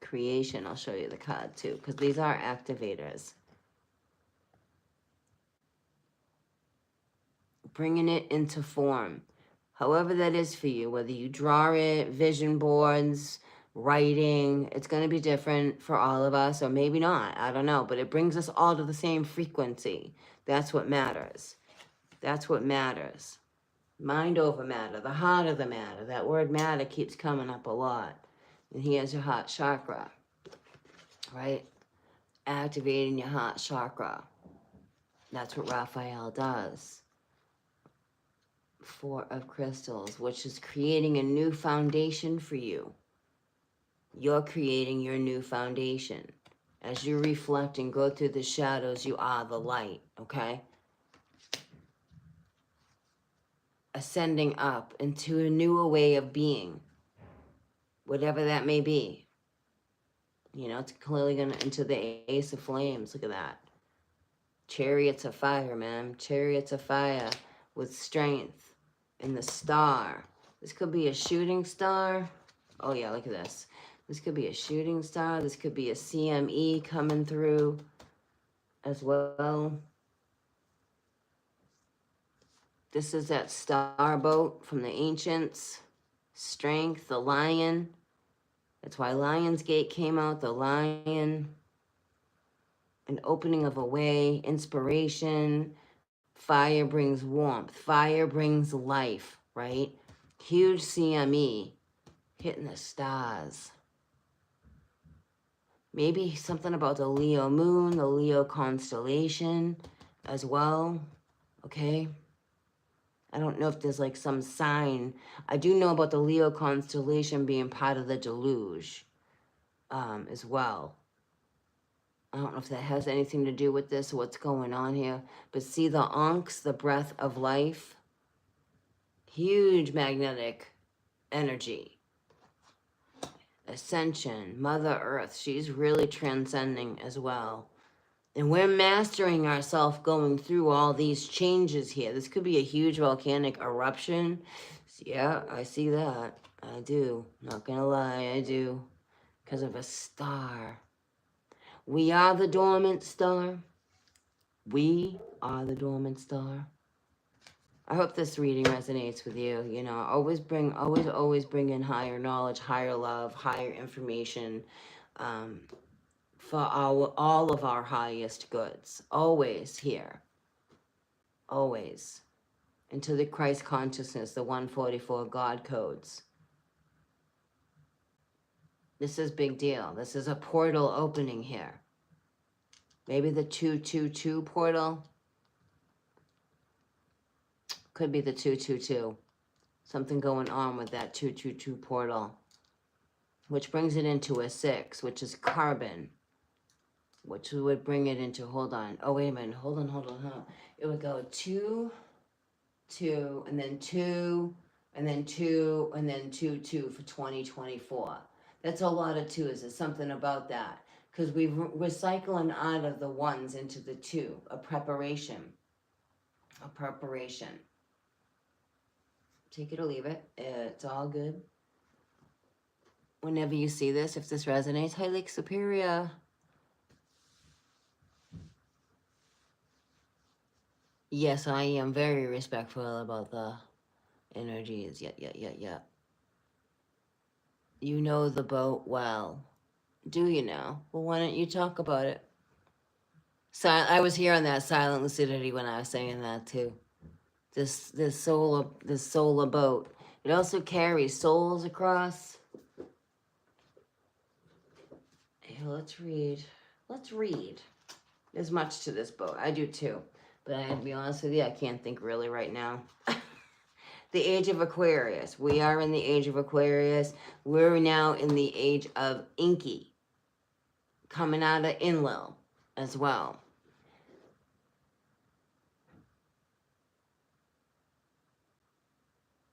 S1: Creation, I'll show you the card too, because these are activators. Bringing it into form. However that is for you, whether you draw it, vision boards, writing, it's going to be different for all of us, or maybe not, I don't know, but it brings us all to the same frequency. That's what matters. That's what matters. Mind over matter, the heart of the matter. That word matter keeps coming up a lot. And here's your heart chakra, right? Activating your heart chakra. That's what Raphael does. Four of Crystals, which is creating a new foundation for you. You're creating your new foundation. As you reflect and go through the shadows, you are the light, okay? Ascending up into a newer way of being, whatever that may be. You know, it's clearly going to into the Ace of Flames. Look at that. Chariots of fire, man. Chariots of fire with strength. And the star. This could be a shooting star. Oh, yeah, look at this. This could be a shooting star. This could be a CME coming through as well. This is that star boat from the ancients. Strength, the lion. That's why Lionsgate came out, the lion. An opening of a way, inspiration. Fire brings warmth. Fire brings life, right? Huge CME. Hitting the stars. Maybe something about the Leo moon, the Leo constellation as well, okay? I don't know if there's like some sign. I do know about the Leo constellation being part of the deluge as well. I don't know if that has anything to do with this or what's going on here. But see the Ankhs, the breath of life. Huge magnetic energy. Ascension, Mother Earth. She's really transcending as well. And we're mastering ourselves going through all these changes here. This could be a huge volcanic eruption. Yeah, I see that. I do. Not gonna lie, I do. Because of a star. We are the dormant star. We are the dormant star. I hope this reading resonates with you. You know, always bring in higher knowledge, higher love, higher information. For all of our highest goods. Always here. Always. Into the Christ consciousness, the 144 God codes. This is big deal. This is a portal opening here. Maybe the 222 portal. Could be the 222. Something going on with that 222 portal. Which brings it into a 6, which is carbon. Which would bring it into, hold on. Oh, wait a minute. Hold on. It would go 2, 2, and then 2, and then 2, and then 2, 2 for 2024. That's a lot of twos. There's something about that. because we're cycling out of the ones into the two, a preparation. Take it or leave it. It's all good. Whenever you see this, if this resonates, hi Lake Superior. Yes, I am very respectful about the energies. Yeah. You know the boat well. Do you know? Well, why don't you talk about it? I was here on that silent lucidity when I was saying that too. This solar boat. It also carries souls across. Here, let's read. There's much to this boat. I do too. But I have to be honest with you, I can't think really right now. The age of Aquarius. We are in the age of Aquarius. We're now in the age of Inky. Coming out of Enlil as well.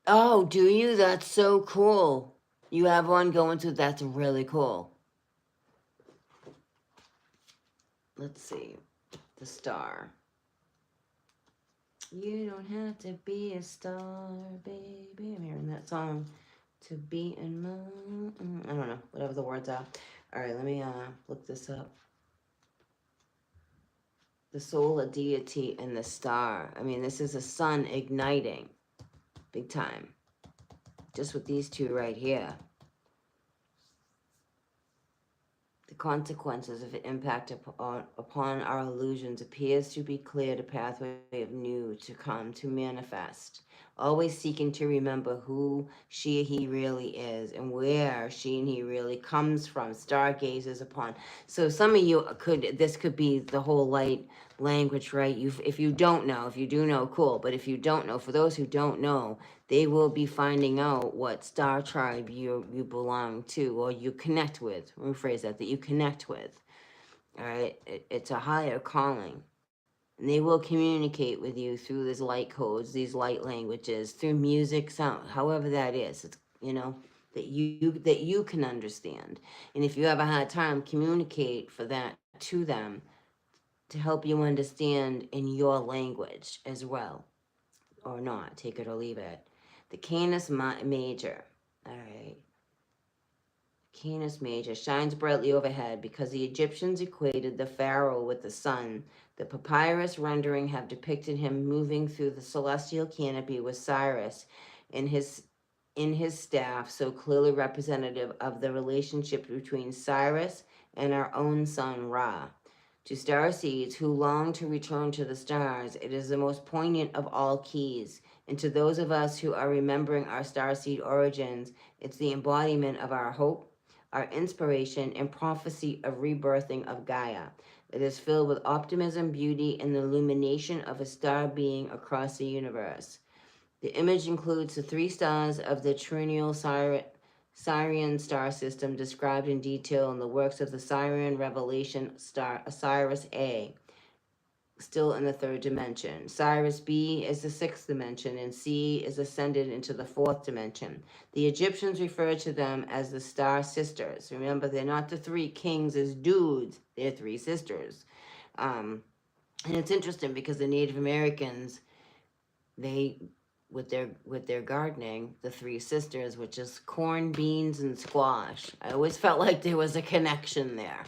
S1: Oh, do you? That's so cool. You have one going to, that's really cool. Let's see. The star. You don't have to be a star, baby. I'm hearing that song. To be in my... I don't know. Whatever the words are. All right, let me look this up. The soul, a deity, and the star. I mean, this is a sun igniting. Big time. Just with these two right here. The consequences of impact upon our illusions appears to be clear, the pathway of new to come to manifest. Always seeking to remember who she, he really is and where she and he really comes from. Stargazers upon. So some of you this could be the whole light language, right? If you don't know, if you do know, cool. But if you don't know, for those who don't know, they will be finding out what star tribe you belong to or you connect with. Rephrase that you connect with. All right? It's a higher calling. And they will communicate with you through these light codes, these light languages, through music, sound, however that is. It's, that you can understand. And if you have a hard time, communicate for that to them to help you understand in your language as well. Or not, take it or leave it. The Canis Major. All right. Canis Major shines brightly overhead because the Egyptians equated the pharaoh with the sun. The papyrus rendering have depicted him moving through the celestial canopy with Cyrus in his staff, so clearly representative of the relationship between Cyrus and our own sun Ra. To starseeds who long to return to the stars, it is the most poignant of all keys. And to those of us who are remembering our starseed origins, it's the embodiment of our hope, our inspiration, and prophecy of rebirthing of Gaia. It is filled with optimism, beauty, and the illumination of a star being across the universe. The image includes the 3 stars of the triennial Sirian star system described in detail in the works of the Sirian Revelation star Osiris A, still in the 3rd dimension. Sirius B is the 6th dimension, and C is ascended into the 4th dimension. The Egyptians referred to them as the star sisters. Remember, they're not the 3 kings as dudes, they're 3 sisters. And it's interesting because the Native Americans, they... with their gardening, the 3 sisters, which is corn, beans, and squash. I always felt like there was a connection there.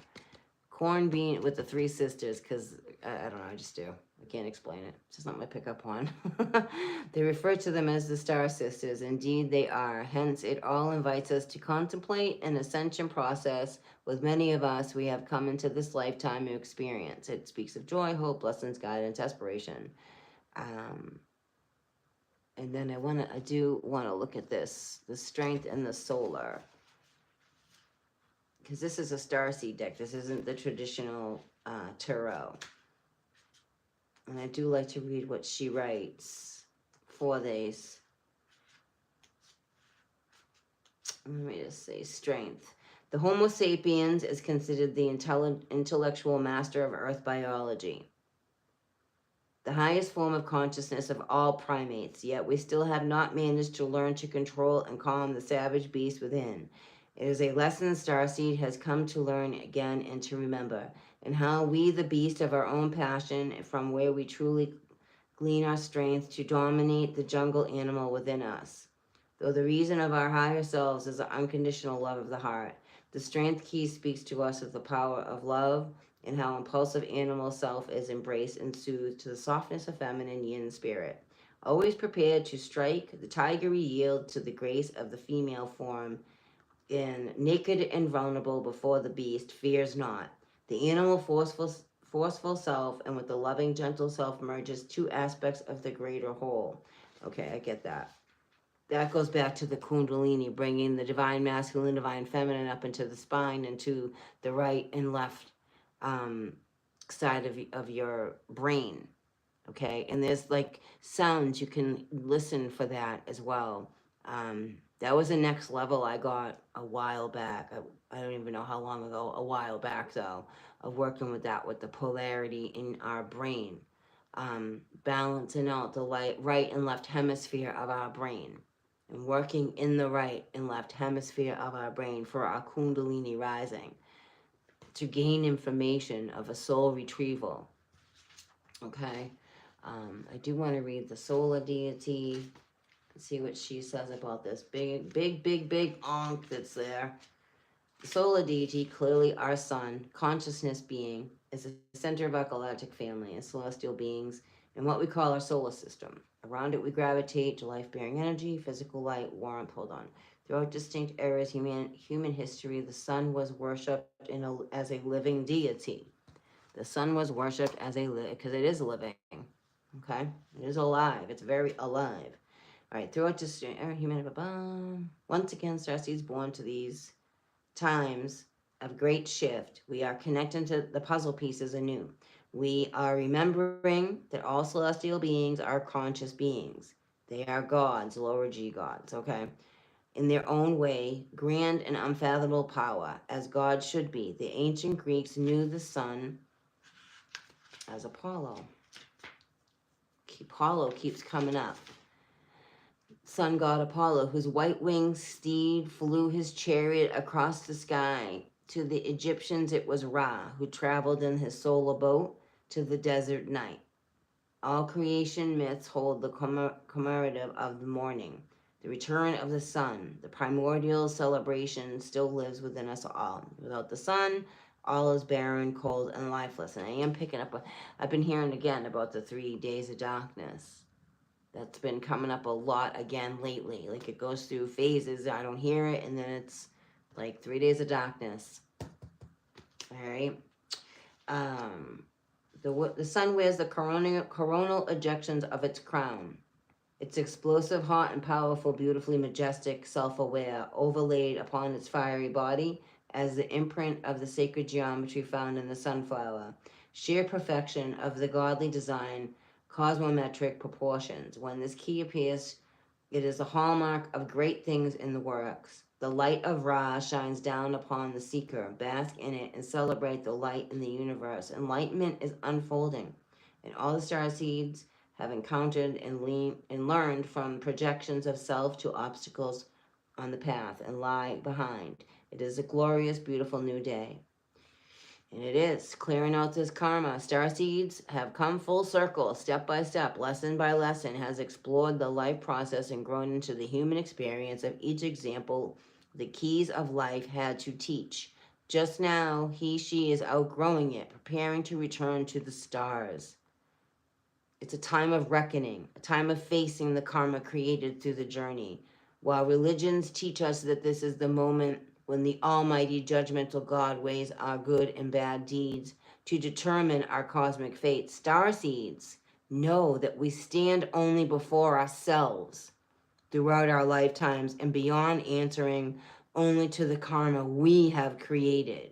S1: Corn, bean with the 3 sisters, because I don't know, I just do. I can't explain it. It's just not my pickup one. They refer to them as the Star Sisters. Indeed, they are. Hence, it all invites us to contemplate an ascension process. With many of us, we have come into this lifetime of experience. It speaks of joy, hope, blessings, guidance, aspiration. And then I do want to look at this, the strength and the solar. Because this is a starseed deck. This isn't the traditional tarot. And I do like to read what she writes for these. Let me just say, strength. The Homo sapiens is considered the intellectual master of Earth biology, the highest form of consciousness of all primates, yet we still have not managed to learn to control and calm the savage beast within. It is a lesson Starseed has come to learn again and to remember, and how we, the beast of our own passion, from where we truly glean our strength to dominate the jungle animal within us. Though the reason of our higher selves is the unconditional love of the heart, the strength key speaks to us of the power of love and how impulsive animal self is embraced and soothed to the softness of feminine yin spirit. Always prepared to strike, the tiger yield to the grace of the female form, and naked and vulnerable before the beast, fears not. The animal forceful self and with the loving gentle self merges two aspects of the greater whole. Okay, I get that. That goes back to the Kundalini, bringing the divine masculine, divine feminine up into the spine and to the right and left side of your brain. Okay, and there's like sounds you can listen for that as well. That was the next level I got a while back. I don't even know how long ago, a while back though, of working with that, with the polarity in our brain, balancing out the right and left hemisphere of our brain, and working in the right and left hemisphere of our brain for our Kundalini rising to gain information of a soul retrieval. Okay, I do want to read the solar deity. See what she says about this big onk that's there. The solar deity, clearly our sun, consciousness being, is the center of our galactic family and celestial beings and what we call our solar system. Around it we gravitate to life-bearing energy, physical light, warmth. Hold on. Throughout distinct eras human history, the sun was worshipped as a living deity. The sun was worshipped as because it is living. Okay? It is alive. It's very alive. All right, throughout just once again, Starseed's born to these times of great shift. We are connecting to the puzzle pieces anew. We are remembering that all celestial beings are conscious beings. They are gods, lower G gods, okay? In their own way, grand and unfathomable power, as gods should be. The ancient Greeks knew the sun as Apollo. Apollo keeps coming up. Sun god Apollo, whose white-winged steed flew his chariot across the sky. To the Egyptians it was Ra, who traveled in his solar boat to the desert night. All creation myths hold the commemorative of the morning. The return of the sun, the primordial celebration, still lives within us all. Without the sun, all is barren, cold, and lifeless. And I am picking up, I've been hearing again about the 3 days of darkness. That's been coming up a lot again lately. Like it goes through phases. I don't hear it, and then it's like 3 days of darkness. All right. The sun wears the coronal ejections of its crown. It's explosive, hot, and powerful, beautifully majestic, self-aware, overlaid upon its fiery body as the imprint of the sacred geometry found in the sunflower. Sheer perfection of the godly design, cosmometric proportions. When this key appears, it is a hallmark of great things in the works. The light of Ra shines down upon the seeker. Bask in it and celebrate the light in the universe. Enlightenment is unfolding, and all the star seeds have encountered and learned from projections of self to obstacles on the path and lie behind. It is a glorious, beautiful new day. And it is clearing out this karma. Starseeds have come full circle, step by step, lesson by lesson, has explored the life process and grown into the human experience of each example the keys of life had to teach. Just now, she is outgrowing it, preparing to return to the stars. It's a time of reckoning, a time of facing the karma created through the journey. While religions teach us that this is the moment when the almighty judgmental God weighs our good and bad deeds to determine our cosmic fate, starseeds know that we stand only before ourselves throughout our lifetimes and beyond, answering only to the karma we have created.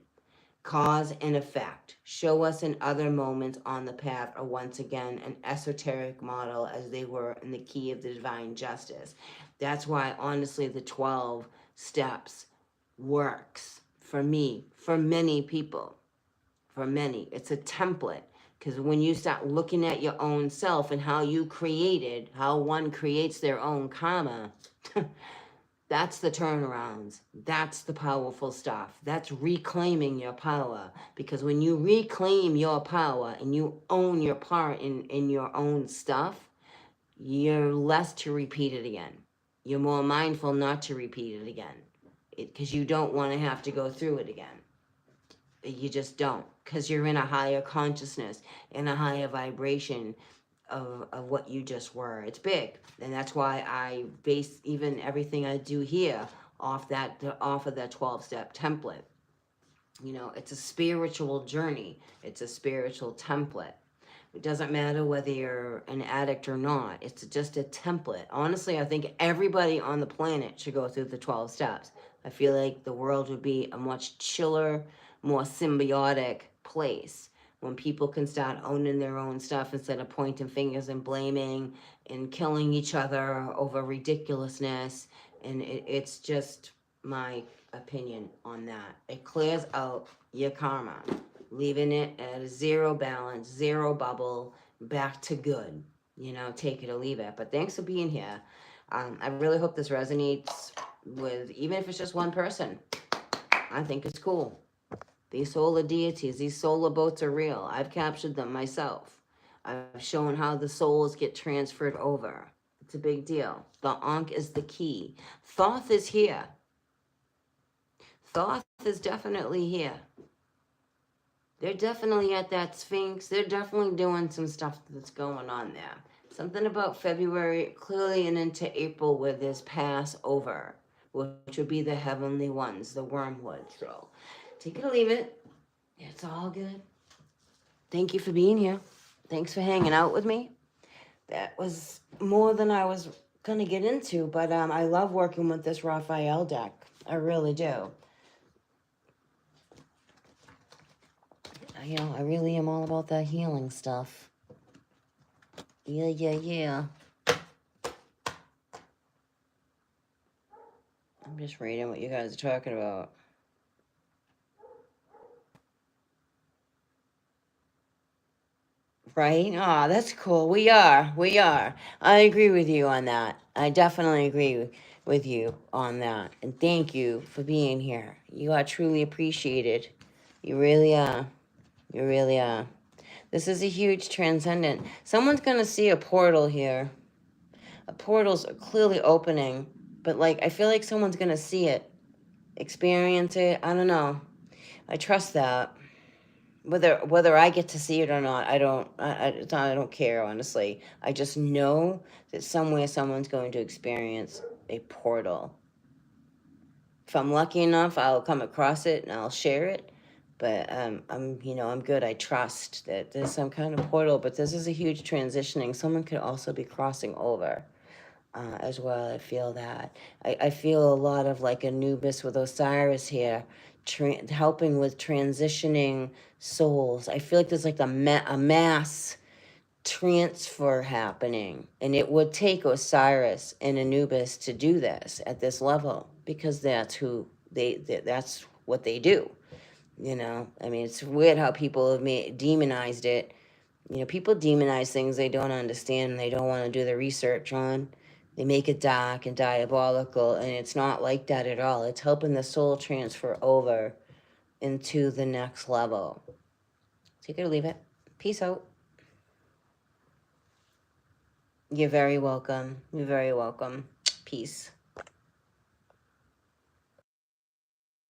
S1: Cause and effect. Show us in other moments on the path are once again an esoteric model as they were in the key of the divine justice. That's why, honestly, the 12 steps works for me, for many people, for many. It's a template, because when you start looking at your own self and how you created, how one creates their own karma, That's the turnarounds. That's the powerful stuff. That's reclaiming your power. Because when you reclaim your power and you own your part in your own stuff, you're less to repeat it again. You're more mindful not to repeat it again. Because you don't want to have to go through it again. You just don't. Because you're in a higher consciousness, in a higher vibration of what you just were. It's big, and that's why I base even everything I do here off of that 12-step template. You know, it's a spiritual journey. It's a spiritual template. It doesn't matter whether you're an addict or not. It's just a template. Honestly, I think everybody on the planet should go through the 12 steps. I feel like the world would be a much chiller, more symbiotic place when people can start owning their own stuff instead of pointing fingers and blaming and killing each other over ridiculousness. And it's just my opinion on that. It clears out your karma, leaving it at a zero balance, zero bubble, back to good. You know, take it or leave it. But thanks for being here. I really hope this resonates with, even if it's just one person. I think it's cool. These solar deities, these solar boats are real. I've captured them myself. I've shown how the souls get transferred over. It's a big deal. The Ankh is the key. Thoth is here. Thoth is definitely here. They're definitely at that Sphinx. They're definitely doing some stuff that's going on there. Something about February, clearly, and into April where there's Passover, which would be the heavenly ones, the wormwood. So take it or leave it. It's all good. Thank you for being here. Thanks for hanging out with me. That was more than I was going to get into, but I love working with this Raphael deck. I really do. You know, I really am all about that healing stuff. Yeah. I'm just reading what you guys are talking about. Right? Oh, that's cool. We are. I agree with you on that. I definitely agree with you on that. And thank you for being here. You are truly appreciated. You really are. You really are. This is a huge transcendent. Someone's going to see a portal here. A portal's clearly opening. But, like, I feel like someone's going to see it. Experience it. I don't know. I trust that. Whether I get to see it or not, I don't care, honestly. I just know that somewhere someone's going to experience a portal. If I'm lucky enough, I'll come across it and I'll share it. But I'm good. I trust that there's some kind of portal. But this is a huge transitioning. Someone could also be crossing over as well. I feel that. I feel a lot of like Anubis with Osiris here, helping with transitioning souls. I feel like there's like a mass transfer happening, and it would take Osiris and Anubis to do this at this level because that's who that's what they do. You know, I mean, it's weird how people have demonized it. You know, people demonize things they don't understand and they don't want to do the research on. They make it dark and diabolical, and it's not like that at all. It's helping the soul transfer over into the next level. Take it or leave it. Peace out. You're very welcome. You're very welcome. Peace.